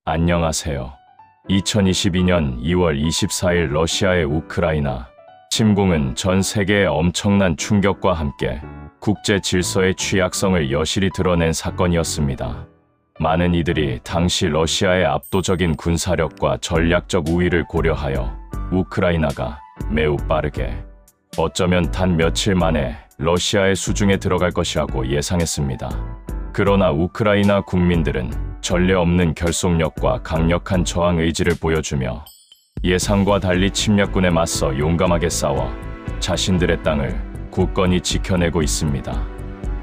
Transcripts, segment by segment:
안녕하세요. 2022년 2월 24일 러시아의 우크라이나 침공은 전 세계에 엄청난 충격과 함께 국제 질서의 취약성을 여실히 드러낸 사건이었습니다. 많은 이들이 당시 러시아의 압도적인 군사력과 전략적 우위를 고려하여 우크라이나가 매우 빠르게, 어쩌면 단 며칠 만에 러시아의 수중에 들어갈 것이라고 예상했습니다. 그러나 우크라이나 국민들은 전례 없는 결속력과 강력한 저항 의지를 보여주며 예상과 달리 침략군에 맞서 용감하게 싸워 자신들의 땅을 굳건히 지켜내고 있습니다.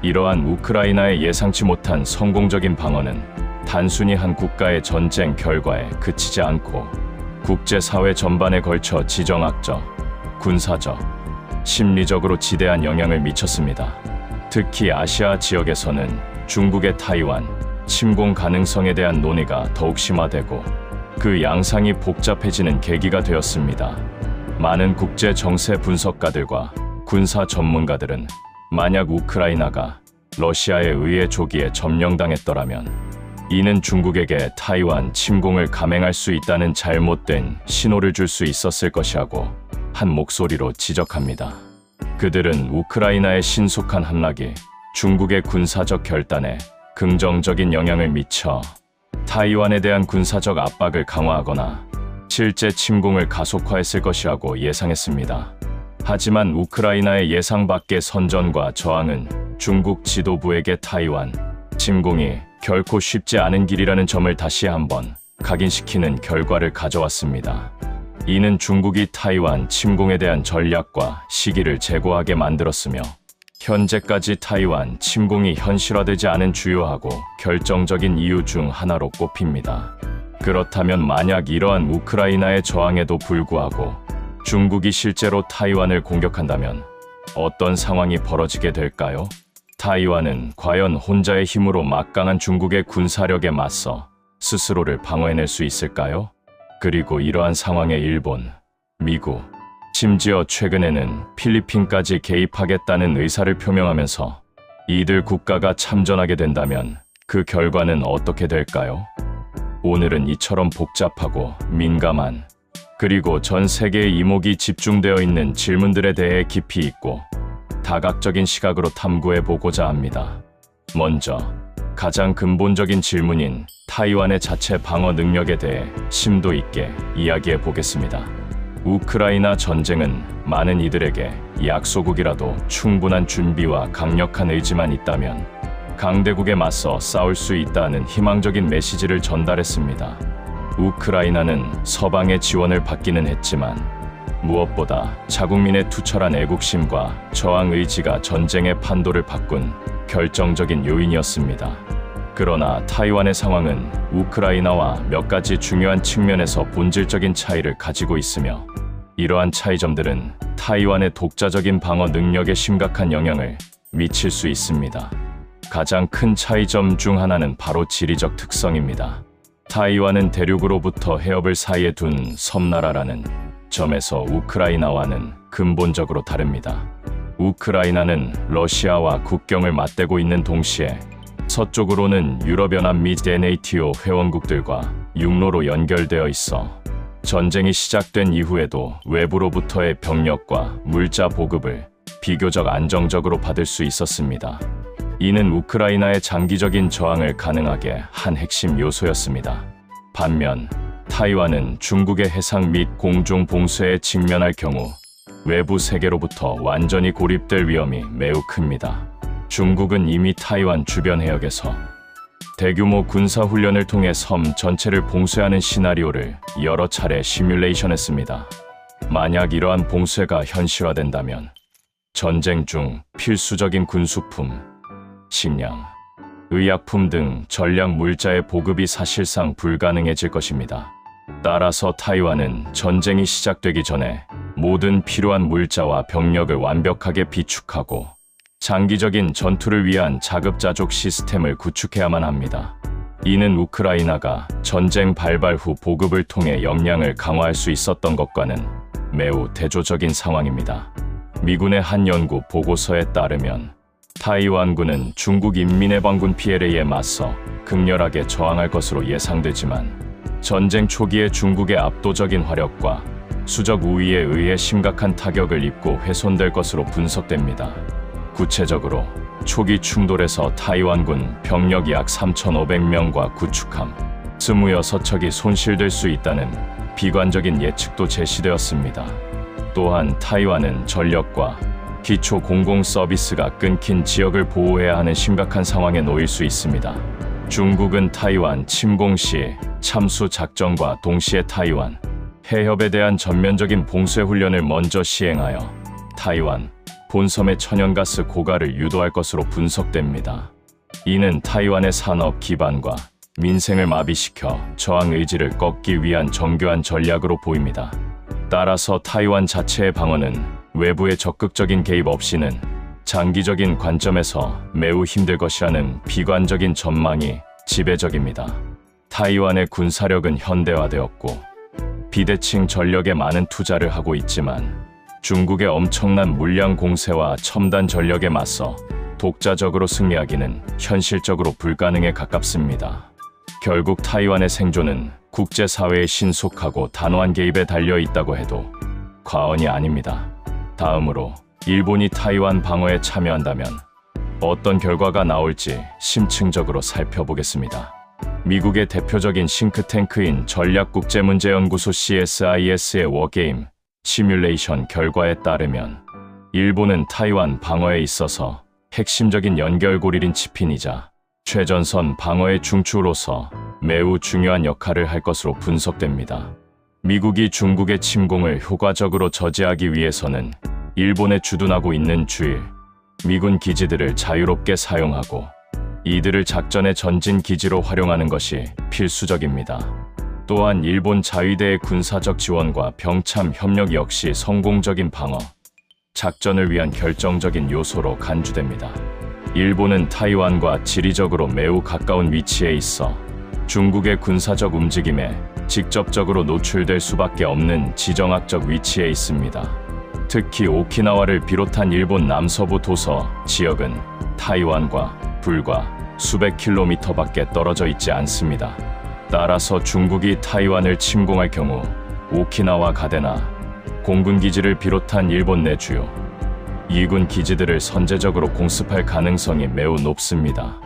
이러한 우크라이나의 예상치 못한 성공적인 방어는 단순히 한 국가의 전쟁 결과에 그치지 않고 국제사회 전반에 걸쳐 지정학적, 군사적, 심리적으로 지대한 영향을 미쳤습니다. 특히 아시아 지역에서는 중국의 타이완 침공 가능성에 대한 논의가 더욱 심화되고 그 양상이 복잡해지는 계기가 되었습니다. 많은 국제 정세 분석가들과 군사 전문가들은 만약 우크라이나가 러시아에 의해 조기에 점령당했더라면 이는 중국에게 타이완 침공을 감행할 수 있다는 잘못된 신호를 줄 수 있었을 것이라고 한 목소리로 지적합니다. 그들은 우크라이나의 신속한 함락이 중국의 군사적 결단에 긍정적인 영향을 미쳐 타이완에 대한 군사적 압박을 강화하거나 실제 침공을 가속화했을 것이라고 예상했습니다. 하지만 우크라이나의 예상 밖의 선전과 저항은 중국 지도부에게 타이완 침공이 결코 쉽지 않은 길이라는 점을 다시 한번 각인시키는 결과를 가져왔습니다. 이는 중국이 타이완 침공에 대한 전략과 시기를 재고하게 만들었으며 현재까지 타이완 침공이 현실화되지 않은 주요하고 결정적인 이유 중 하나로 꼽힙니다. 그렇다면 만약 이러한 우크라이나의 저항에도 불구하고 중국이 실제로 타이완을 공격한다면 어떤 상황이 벌어지게 될까요? 타이완은 과연 혼자의 힘으로 막강한 중국의 군사력에 맞서 스스로를 방어해낼 수 있을까요? 그리고 이러한 상황에 일본, 미국, 심지어 최근에는 필리핀까지 개입하겠다는 의사를 표명하면서 이들 국가가 참전하게 된다면 그 결과는 어떻게 될까요? 오늘은 이처럼 복잡하고 민감한 그리고 전 세계의 이목이 집중되어 있는 질문들에 대해 깊이 있고 다각적인 시각으로 탐구해보고자 합니다. 먼저 가장 근본적인 질문인 타이완의 자체 방어 능력에 대해 심도 있게 이야기해 보겠습니다. 우크라이나 전쟁은 많은 이들에게 약소국이라도 충분한 준비와 강력한 의지만 있다면 강대국에 맞서 싸울 수 있다는 희망적인 메시지를 전달했습니다. 우크라이나는 서방의 지원을 받기는 했지만 무엇보다 자국민의 투철한 애국심과 저항 의지가 전쟁의 판도를 바꾼 결정적인 요인이었습니다. 그러나 타이완의 상황은 우크라이나와 몇 가지 중요한 측면에서 본질적인 차이를 가지고 있으며 이러한 차이점들은 타이완의 독자적인 방어 능력에 심각한 영향을 미칠 수 있습니다. 가장 큰 차이점 중 하나는 바로 지리적 특성입니다. 타이완은 대륙으로부터 해협을 사이에 둔 섬나라라는 점에서 우크라이나와는 근본적으로 다릅니다. 우크라이나는 러시아와 국경을 맞대고 있는 동시에 서쪽으로는 유럽연합 및 NATO 회원국들과 육로로 연결되어 있어 전쟁이 시작된 이후에도 외부로부터의 병력과 물자 보급을 비교적 안정적으로 받을 수 있었습니다. 이는 우크라이나의 장기적인 저항을 가능하게 한 핵심 요소였습니다. 반면 타이완은 중국의 해상 및 공중 봉쇄에 직면할 경우 외부 세계로부터 완전히 고립될 위험이 매우 큽니다. 중국은 이미 타이완 주변 해역에서 대규모 군사훈련을 통해 섬 전체를 봉쇄하는 시나리오를 여러 차례 시뮬레이션했습니다. 만약 이러한 봉쇄가 현실화된다면 전쟁 중 필수적인 군수품, 식량, 의약품 등 전략 물자의 보급이 사실상 불가능해질 것입니다. 따라서 타이완은 전쟁이 시작되기 전에 모든 필요한 물자와 병력을 완벽하게 비축하고 장기적인 전투를 위한 자급자족 시스템을 구축해야만 합니다. 이는 우크라이나가 전쟁 발발 후 보급을 통해 역량을 강화할 수 있었던 것과는 매우 대조적인 상황입니다. 미군의 한 연구 보고서에 따르면 타이완군은 중국 인민해방군 PLA에 맞서 극렬하게 저항할 것으로 예상되지만 전쟁 초기의 중국의 압도적인 화력과 수적 우위에 의해 심각한 타격을 입고 훼손될 것으로 분석됩니다. 구체적으로 초기 충돌에서 타이완군 병력 약 3,500명과 구축함 26척이 손실될 수 있다는 비관적인 예측도 제시되었습니다. 또한 타이완은 전력과 기초 공공 서비스가 끊긴 지역을 보호해야 하는 심각한 상황에 놓일 수 있습니다. 중국은 타이완 침공 시 참수 작전과 동시에 타이완 해협에 대한 전면적인 봉쇄 훈련을 먼저 시행하여 타이완 본섬의 천연가스 고갈을 유도할 것으로 분석됩니다. 이는 타이완의 산업 기반과 민생을 마비시켜 저항 의지를 꺾기 위한 정교한 전략으로 보입니다. 따라서 타이완 자체의 방어는 외부의 적극적인 개입 없이는 장기적인 관점에서 매우 힘들 것이라는 비관적인 전망이 지배적입니다. 타이완의 군사력은 현대화되었고 비대칭 전력에 많은 투자를 하고 있지만 중국의 엄청난 물량 공세와 첨단 전력에 맞서 독자적으로 승리하기는 현실적으로 불가능에 가깝습니다. 결국 타이완의 생존은 국제사회의 신속하고 단호한 개입에 달려 있다고 해도 과언이 아닙니다. 다음으로 일본이 타이완 방어에 참여한다면 어떤 결과가 나올지 심층적으로 살펴보겠습니다. 미국의 대표적인 싱크탱크인 전략국제문제연구소 CSIS의 워게임 시뮬레이션 결과에 따르면 일본은 타이완 방어에 있어서 핵심적인 연결고리인 치핀이자 최전선 방어의 중추로서 매우 중요한 역할을 할 것으로 분석됩니다. 미국이 중국의 침공을 효과적으로 저지하기 위해서는 일본에 주둔하고 있는 주일, 미군 기지들을 자유롭게 사용하고 이들을 작전의 전진 기지로 활용하는 것이 필수적입니다. 또한 일본 자위대의 군사적 지원과 병참 협력 역시 성공적인 방어, 작전을 위한 결정적인 요소로 간주됩니다. 일본은 타이완과 지리적으로 매우 가까운 위치에 있어 중국의 군사적 움직임에 직접적으로 노출될 수밖에 없는 지정학적 위치에 있습니다. 특히 오키나와를 비롯한 일본 남서부 도서 지역은 타이완과 불과 수백 킬로미터밖에 떨어져 있지 않습니다. 따라서 중국이 타이완을 침공할 경우 오키나와 가데나 공군기지를 비롯한 일본 내 주요 이군 기지들을 선제적으로 공습할 가능성이 매우 높습니다.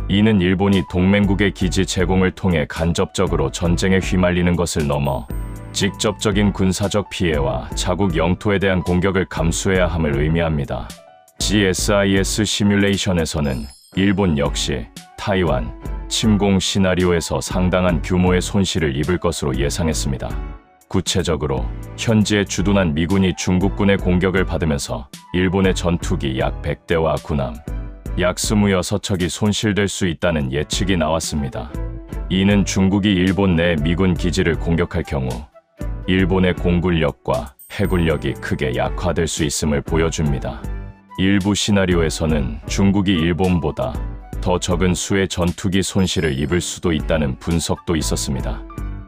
이는 일본이 동맹국의 기지 제공을 통해 간접적으로 전쟁에 휘말리는 것을 넘어 직접적인 군사적 피해와 자국 영토에 대한 공격을 감수해야 함을 의미합니다. GSIS 시뮬레이션에서는 일본 역시 타이완 침공 시나리오에서 상당한 규모의 손실을 입을 것으로 예상했습니다. 구체적으로 현지에 주둔한 미군이 중국군의 공격을 받으면서 일본의 전투기 약 100대와 군함 약 26척이 손실될 수 있다는 예측이 나왔습니다. 이는 중국이 일본 내 미군 기지를 공격할 경우 일본의 공군력과 해군력이 크게 약화될 수 있음을 보여줍니다. 일부 시나리오에서는 중국이 일본보다 더 적은 수의 전투기 손실을 입을 수도 있다는 분석도 있었습니다.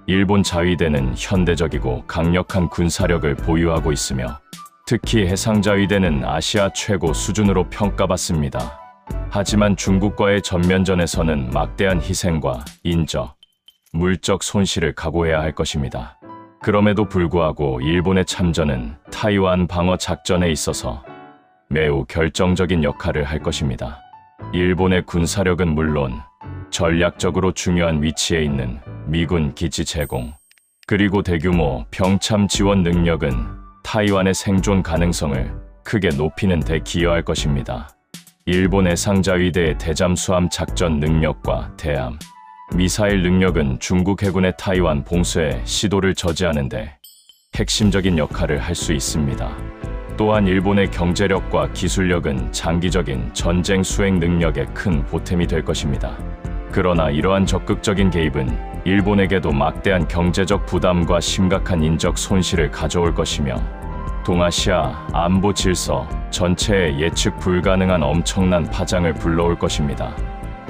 일본 자위대는 현대적이고 강력한 군사력을 보유하고 있으며 특히 해상자위대는 아시아 최고 수준으로 평가받습니다. 하지만 중국과의 전면전에서는 막대한 희생과 인적, 물적 손실을 각오해야 할 것입니다. 그럼에도 불구하고 일본의 참전은 타이완 방어 작전에 있어서 매우 결정적인 역할을 할 것입니다. 일본의 군사력은 물론 전략적으로 중요한 위치에 있는 미군 기지 제공, 그리고 대규모 병참 지원 능력은 타이완의 생존 가능성을 크게 높이는 데 기여할 것입니다. 일본 해상자위대의 대잠수함 작전 능력과 대함, 미사일 능력은 중국 해군의 타이완 봉쇄 시도를 저지하는데 핵심적인 역할을 할 수 있습니다. 또한 일본의 경제력과 기술력은 장기적인 전쟁 수행 능력에 큰 보탬이 될 것입니다. 그러나 이러한 적극적인 개입은 일본에게도 막대한 경제적 부담과 심각한 인적 손실을 가져올 것이며 동아시아 안보 질서 전체에 예측 불가능한 엄청난 파장을 불러올 것입니다.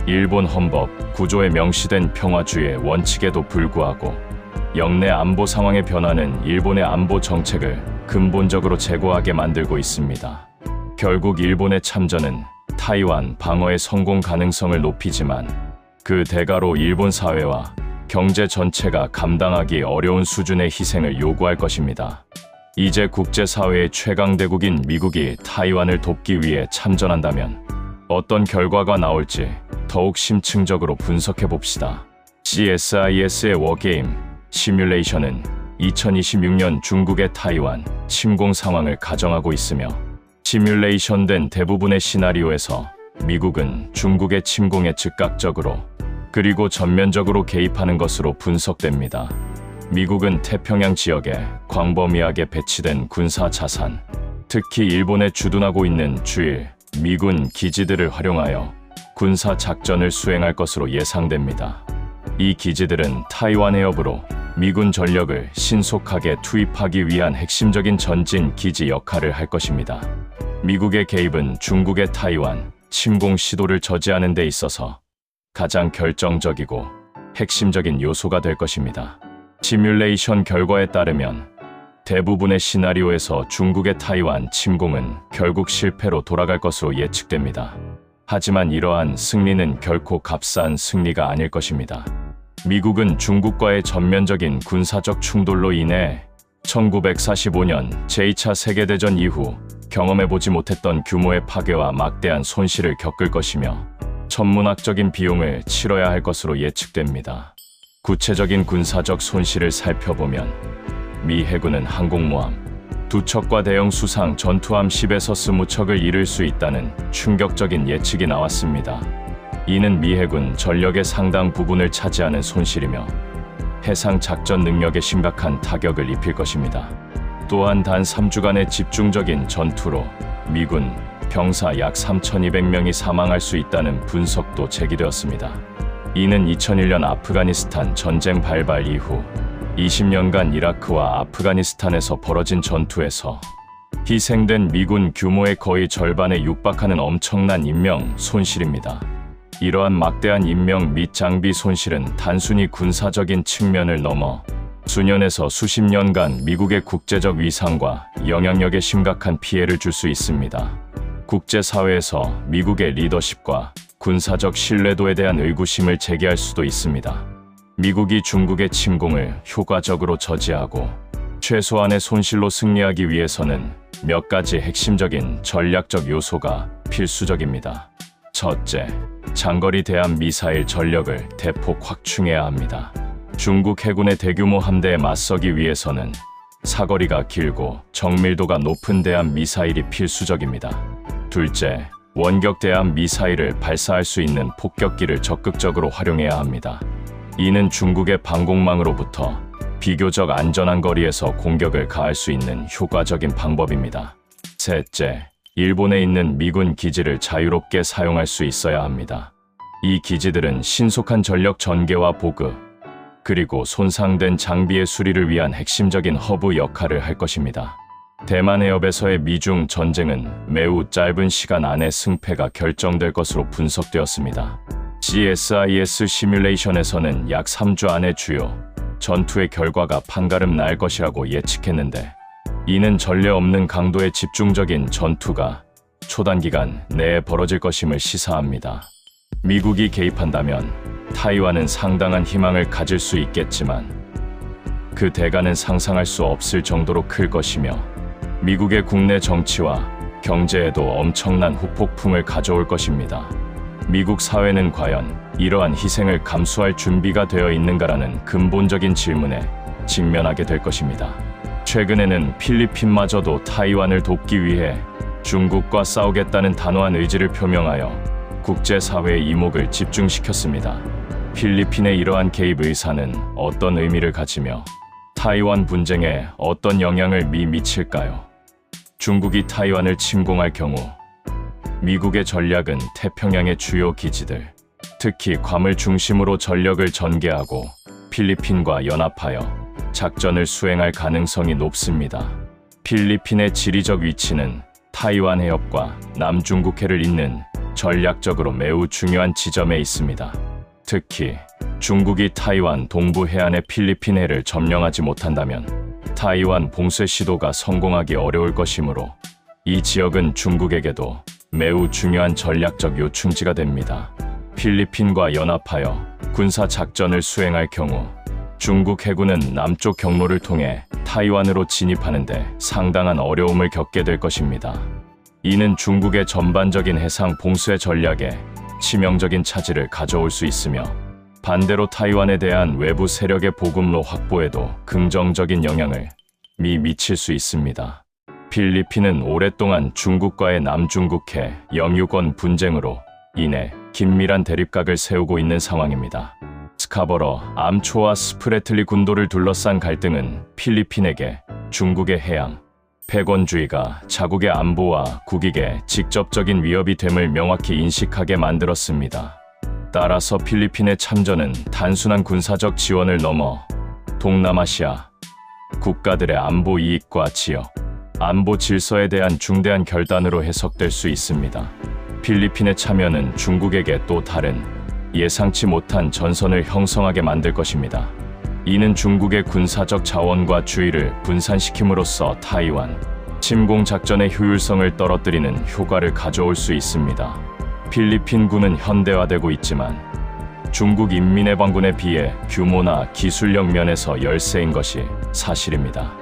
일본 헌법 구조에 명시된 평화주의의 원칙에도 불구하고 영내 안보 상황의 변화는 일본의 안보 정책을 근본적으로 제고하게 만들고 있습니다. 결국 일본의 참전은 타이완 방어의 성공 가능성을 높이지만 그 대가로 일본 사회와 경제 전체가 감당하기 어려운 수준의 희생을 요구할 것입니다. 이제 국제사회의 최강대국인 미국이 타이완을 돕기 위해 참전한다면 어떤 결과가 나올지 더욱 심층적으로 분석해 봅시다. CSIS의 워게임 시뮬레이션은 2026년 중국의 타이완 침공 상황을 가정하고 있으며, 시뮬레이션된 대부분의 시나리오에서 미국은 중국의 침공에 즉각적으로 그리고 전면적으로 개입하는 것으로 분석됩니다. 미국은 태평양 지역에 광범위하게 배치된 군사 자산, 특히 일본에 주둔하고 있는 주일 미군 기지들을 활용하여 군사 작전을 수행할 것으로 예상됩니다. 이 기지들은 타이완 해협으로 미군 전력을 신속하게 투입하기 위한 핵심적인 전진 기지 역할을 할 것입니다. 미국의 개입은 중국의 타이완 침공 시도를 저지하는 데 있어서 가장 결정적이고 핵심적인 요소가 될 것입니다. 시뮬레이션 결과에 따르면 대부분의 시나리오에서 중국의 타이완 침공은 결국 실패로 돌아갈 것으로 예측됩니다. 하지만 이러한 승리는 결코 값싼 승리가 아닐 것입니다. 미국은 중국과의 전면적인 군사적 충돌로 인해 1945년 제2차 세계대전 이후 경험해보지 못했던 규모의 파괴와 막대한 손실을 겪을 것이며 천문학적인 비용을 치러야 할 것으로 예측됩니다. 구체적인 군사적 손실을 살펴보면 미 해군은 항공모함 2척과 대형 수상 전투함 10에서 20척을 잃을 수 있다는 충격적인 예측이 나왔습니다. 이는 미 해군 전력의 상당 부분을 차지하는 손실이며 해상 작전 능력에 심각한 타격을 입힐 것입니다. 또한 단 3주간의 집중적인 전투로 미군 병사 약 3,200명이 사망할 수 있다는 분석도 제기되었습니다. 이는 2001년 아프가니스탄 전쟁 발발 이후 20년간 이라크와 아프가니스탄에서 벌어진 전투에서 희생된 미군 규모의 거의 절반에 육박하는 엄청난 인명 손실입니다. 이러한 막대한 인명 및 장비 손실은 단순히 군사적인 측면을 넘어 수년에서 수십 년간 미국의 국제적 위상과 영향력에 심각한 피해를 줄 수 있습니다. 국제사회에서 미국의 리더십과 군사적 신뢰도에 대한 의구심을 제기할 수도 있습니다. 미국이 중국의 침공을 효과적으로 저지하고 최소한의 손실로 승리하기 위해서는 몇 가지 핵심적인 전략적 요소가 필수적입니다. 첫째, 장거리 대함 미사일 전력을 대폭 확충해야 합니다. 중국 해군의 대규모 함대에 맞서기 위해서는 사거리가 길고 정밀도가 높은 대함 미사일이 필수적입니다. 둘째, 원격 대함 미사일을 발사할 수 있는 폭격기를 적극적으로 활용해야 합니다. 이는 중국의 방공망으로부터 비교적 안전한 거리에서 공격을 가할 수 있는 효과적인 방법입니다. 셋째, 일본에 있는 미군 기지를 자유롭게 사용할 수 있어야 합니다. 이 기지들은 신속한 전력 전개와 보급, 그리고 손상된 장비의 수리를 위한 핵심적인 허브 역할을 할 것입니다. 대만 해협에서의 미중 전쟁은 매우 짧은 시간 안에 승패가 결정될 것으로 분석되었습니다. CSIS 시뮬레이션에서는 약 3주 안에 주요 전투의 결과가 판가름 날 것이라고 예측했는데, 이는 전례 없는 강도의 집중적인 전투가 초단기간 내에 벌어질 것임을 시사합니다. 미국이 개입한다면 타이완은 상당한 희망을 가질 수 있겠지만 그 대가는 상상할 수 없을 정도로 클 것이며 미국의 국내 정치와 경제에도 엄청난 후폭풍을 가져올 것입니다. 미국 사회는 과연 이러한 희생을 감수할 준비가 되어 있는가라는 근본적인 질문에 직면하게 될 것입니다. 최근에는 필리핀마저도 타이완을 돕기 위해 중국과 싸우겠다는 단호한 의지를 표명하여 국제사회의 이목을 집중시켰습니다. 필리핀의 이러한 개입 의사는 어떤 의미를 가지며 타이완 분쟁에 어떤 영향을 미칠까요? 중국이 타이완을 침공할 경우 미국의 전략은 태평양의 주요 기지들, 특히 괌을 중심으로 전력을 전개하고 필리핀과 연합하여 작전을 수행할 가능성이 높습니다. 필리핀의 지리적 위치는 타이완 해협과 남중국해를 잇는 전략적으로 매우 중요한 지점에 있습니다. 특히 중국이 타이완 동부 해안의 필리핀 해를 점령하지 못한다면 타이완 봉쇄 시도가 성공하기 어려울 것이므로 이 지역은 중국에게도 매우 중요한 전략적 요충지가 됩니다. 필리핀과 연합하여 군사 작전을 수행할 경우 중국 해군은 남쪽 경로를 통해 타이완으로 진입하는데 상당한 어려움을 겪게 될 것입니다. 이는 중국의 전반적인 해상 봉쇄 전략에 치명적인 차질을 가져올 수 있으며 반대로 타이완에 대한 외부 세력의 보급로 확보에도 긍정적인 영향을 미칠 수 있습니다. 필리핀은 오랫동안 중국과의 남중국해 영유권 분쟁으로 인해 긴밀한 대립각을 세우고 있는 상황입니다. 스카버러, 암초와 스프래틀리 군도를 둘러싼 갈등은 필리핀에게 중국의 해양, 패권주의가 자국의 안보와 국익에 직접적인 위협이 됨을 명확히 인식하게 만들었습니다. 따라서 필리핀의 참전은 단순한 군사적 지원을 넘어 동남아시아 국가들의 안보 이익과 지역, 안보 질서에 대한 중대한 결단으로 해석될 수 있습니다. 필리핀의 참여는 중국에게 또 다른 예상치 못한 전선을 형성하게 만들 것입니다. 이는 중국의 군사적 자원과 주의를 분산시킴으로써 타이완 침공 작전의 효율성을 떨어뜨리는 효과를 가져올 수 있습니다. 필리핀군은 현대화되고 있지만 중국 인민해방군에 비해 규모나 기술력 면에서 열세인 것이 사실입니다.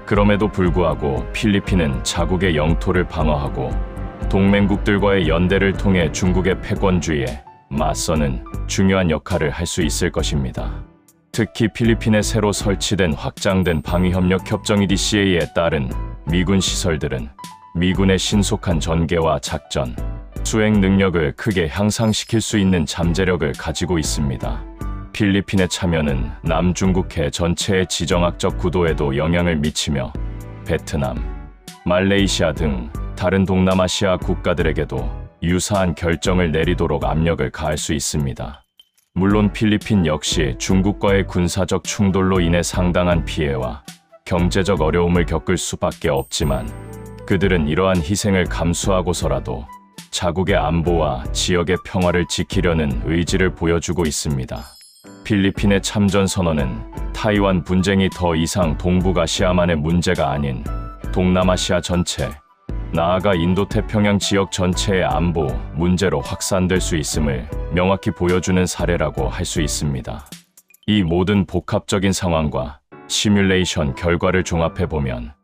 그럼에도 불구하고 필리핀은 자국의 영토를 방어하고 동맹국들과의 연대를 통해 중국의 패권주의에 맞서는 중요한 역할을 할 수 있을 것입니다. 특히 필리핀에 새로 설치된 확장된 방위협력협정 EDCA에 따른 미군 시설들은 미군의 신속한 전개와 작전, 수행 능력을 크게 향상시킬 수 있는 잠재력을 가지고 있습니다. 필리핀의 참여는 남중국해 전체의 지정학적 구도에도 영향을 미치며 베트남, 말레이시아 등 다른 동남아시아 국가들에게도 유사한 결정을 내리도록 압력을 가할 수 있습니다. 물론 필리핀 역시 중국과의 군사적 충돌로 인해 상당한 피해와 경제적 어려움을 겪을 수밖에 없지만 그들은 이러한 희생을 감수하고서라도 자국의 안보와 지역의 평화를 지키려는 의지를 보여주고 있습니다. 필리핀의 참전 선언은 타이완 분쟁이 더 이상 동북아시아만의 문제가 아닌 동남아시아 전체, 나아가 인도태평양 지역 전체의 안보 문제로 확산될 수 있음을 명확히 보여주는 사례라고 할 수 있습니다. 이 모든 복합적인 상황과 시뮬레이션 결과를 종합해보면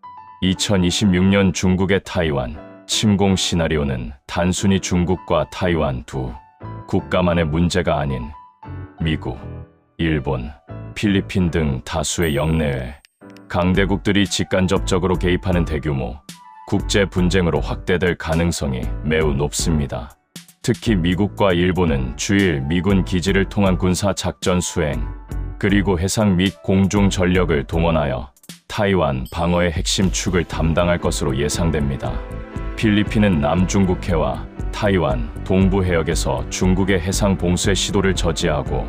2026년 중국의 타이완 침공 시나리오는 단순히 중국과 타이완 두 국가만의 문제가 아닌 미국, 일본, 필리핀 등 다수의 영내외 강대국들이 직간접적으로 개입하는 대규모 국제 분쟁으로 확대될 가능성이 매우 높습니다. 특히 미국과 일본은 주일 미군 기지를 통한 군사 작전 수행, 그리고 해상 및 공중 전력을 동원하여 타이완 방어의 핵심 축을 담당할 것으로 예상됩니다. 필리핀은 남중국해와 타이완 동부 해역에서 중국의 해상 봉쇄 시도를 저지하고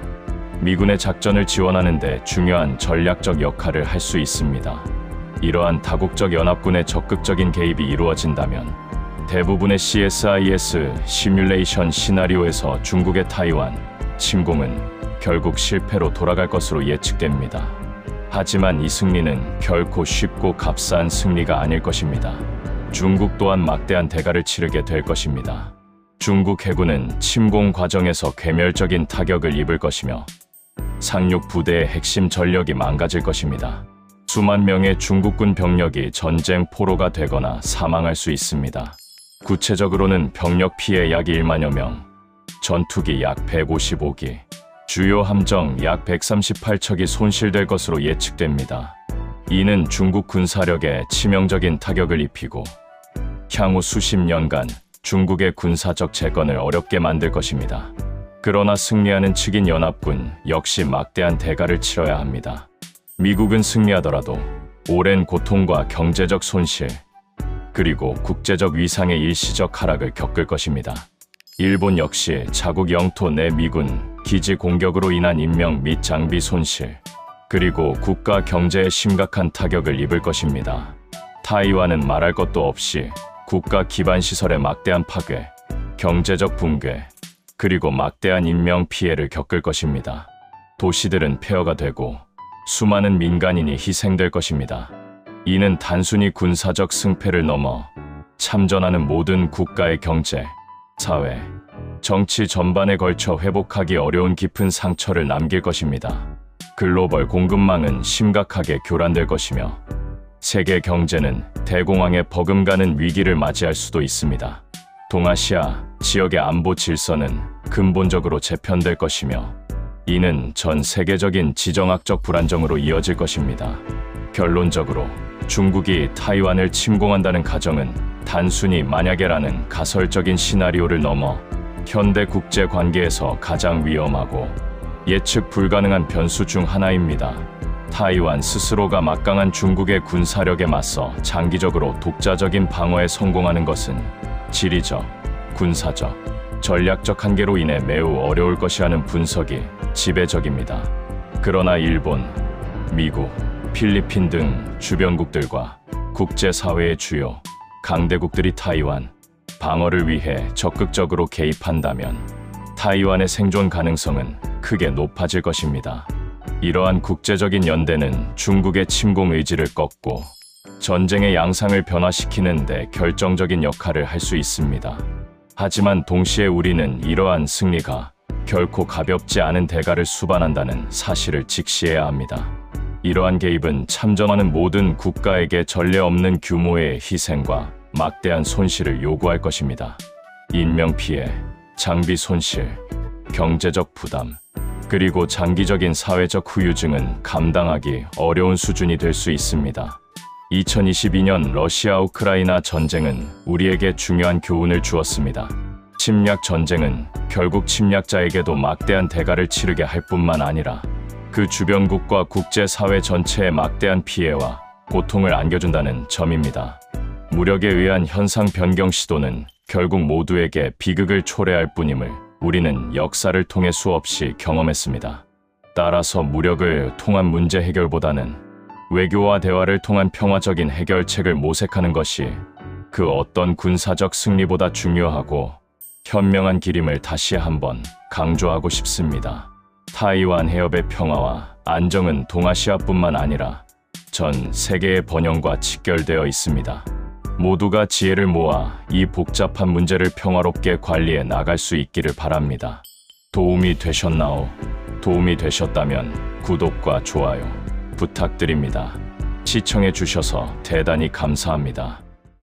미군의 작전을 지원하는 데 중요한 전략적 역할을 할 수 있습니다. 이러한 다국적 연합군의 적극적인 개입이 이루어진다면 대부분의 CSIS 시뮬레이션 시나리오에서 중국의 타이완 침공은 결국 실패로 돌아갈 것으로 예측됩니다. 하지만 이 승리는 결코 쉽고 값싼 승리가 아닐 것입니다. 중국 또한 막대한 대가를 치르게 될 것입니다. 중국 해군은 침공 과정에서 괴멸적인 타격을 입을 것이며 상륙 부대의 핵심 전력이 망가질 것입니다. 수만 명의 중국군 병력이 전쟁 포로가 되거나 사망할 수 있습니다. 구체적으로는 병력 피해 약 1만여 명, 전투기 약 155기, 주요 함정 약 138척이 손실될 것으로 예측됩니다. 이는 중국 군사력에 치명적인 타격을 입히고 향후 수십 년간 중국의 군사적 재건을 어렵게 만들 것입니다. 그러나 승리하는 측인 연합군 역시 막대한 대가를 치러야 합니다. 미국은 승리하더라도 오랜 고통과 경제적 손실, 그리고 국제적 위상의 일시적 하락을 겪을 것입니다. 일본 역시 자국 영토 내 미군 기지 공격으로 인한 인명 및 장비 손실, 그리고 국가 경제에 심각한 타격을 입을 것입니다. 타이완은 말할 것도 없이 국가 기반 시설의 막대한 파괴, 경제적 붕괴, 그리고 막대한 인명 피해를 겪을 것입니다. 도시들은 폐허가 되고 수많은 민간인이 희생될 것입니다. 이는 단순히 군사적 승패를 넘어 참전하는 모든 국가의 경제, 사회, 정치 전반에 걸쳐 회복하기 어려운 깊은 상처를 남길 것입니다. 글로벌 공급망은 심각하게 교란될 것이며 세계 경제는 대공황에 버금가는 위기를 맞이할 수도 있습니다. 동아시아 지역의 안보 질서는 근본적으로 재편될 것이며 이는 전 세계적인 지정학적 불안정으로 이어질 것입니다. 결론적으로 중국이 타이완을 침공한다는 가정은 단순히 만약에라는 가설적인 시나리오를 넘어 현대 국제 관계에서 가장 위험하고 예측 불가능한 변수 중 하나입니다. 타이완 스스로가 막강한 중국의 군사력에 맞서 장기적으로 독자적인 방어에 성공하는 것은 지리적, 군사적, 전략적 한계로 인해 매우 어려울 것이라는 분석이 지배적입니다. 그러나 일본, 미국, 필리핀 등 주변국들과 국제사회의 주요 강대국들이 타이완 방어를 위해 적극적으로 개입한다면 타이완의 생존 가능성은 크게 높아질 것입니다. 이러한 국제적인 연대는 중국의 침공 의지를 꺾고 전쟁의 양상을 변화시키는 데 결정적인 역할을 할 수 있습니다. 하지만 동시에 우리는 이러한 승리가 결코 가볍지 않은 대가를 수반한다는 사실을 직시해야 합니다. 이러한 개입은 참전하는 모든 국가에게 전례 없는 규모의 희생과 막대한 손실을 요구할 것입니다. 인명피해, 장비 손실, 경제적 부담, 그리고 장기적인 사회적 후유증은 감당하기 어려운 수준이 될 수 있습니다. 2022년 러시아 우크라이나 전쟁은 우리에게 중요한 교훈을 주었습니다. 침략 전쟁은 결국 침략자에게도 막대한 대가를 치르게 할 뿐만 아니라 그 주변국과 국제사회 전체에 막대한 피해와 고통을 안겨준다는 점입니다. 무력에 의한 현상 변경 시도는 결국 모두에게 비극을 초래할 뿐임을 우리는 역사를 통해 수없이 경험했습니다. 따라서 무력을 통한 문제 해결보다는 외교와 대화를 통한 평화적인 해결책을 모색하는 것이 그 어떤 군사적 승리보다 중요하고 현명한 길임을 다시 한번 강조하고 싶습니다. 타이완 해협의 평화와 안정은 동아시아뿐만 아니라 전 세계의 번영과 직결되어 있습니다. 모두가 지혜를 모아 이 복잡한 문제를 평화롭게 관리해 나갈 수 있기를 바랍니다. 도움이 되셨나요? 도움이 되셨다면 구독과 좋아요 부탁드립니다. 시청해 주셔서 대단히 감사합니다.